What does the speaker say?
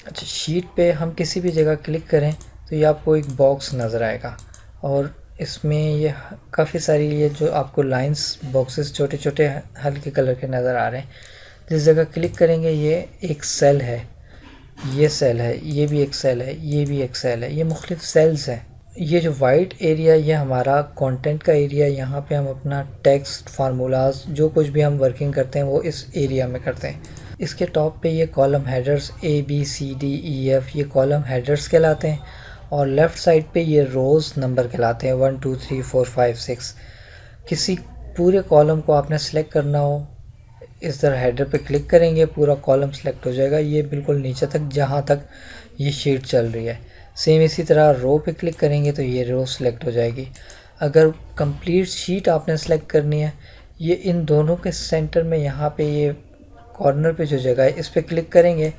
अच्छा, शीट पे हम किसी भी जगह क्लिक करें तो ये आपको एक बॉक्स नज़र आएगा और इसमें ये काफ़ी सारी ये जो आपको लाइंस बॉक्सेस छोटे छोटे हल्के कलर के नज़र आ रहे हैं। जिस जगह क्लिक करेंगे ये एक सेल है, ये सेल है, ये भी एक सेल है, ये भी एक सेल है, ये मुख्तलिफ सेल्स हैं। ये जो वाइट एरिया ये हमारा कंटेंट का एरिया, यहाँ पे हम अपना टेक्स्ट फार्मूलाज जो कुछ भी हम वर्किंग करते हैं वो इस एरिया में करते हैं। इसके टॉप पे ये column headers A B C D E F, ये कॉलम हेडर्स कहलाते हैं और लेफ़्ट साइड पे ये रोज़ नंबर कहलाते हैं 1 2 3 4 5 6। किसी पूरे कॉलम को आपने सेलेक्ट करना हो, इस तरह हेडर पे क्लिक करेंगे पूरा कॉलम सेलेक्ट हो जाएगा, ये बिल्कुल नीचे तक जहाँ तक ये शीट चल रही है। सेम इसी तरह रो पे क्लिक करेंगे तो ये रो सेलेक्ट हो जाएगी। अगर कंप्लीट शीट आपने सेलेक्ट करनी है, ये इन दोनों के सेंटर में यहाँ पे ये कॉर्नर पे जो जगह है इस पे क्लिक करेंगे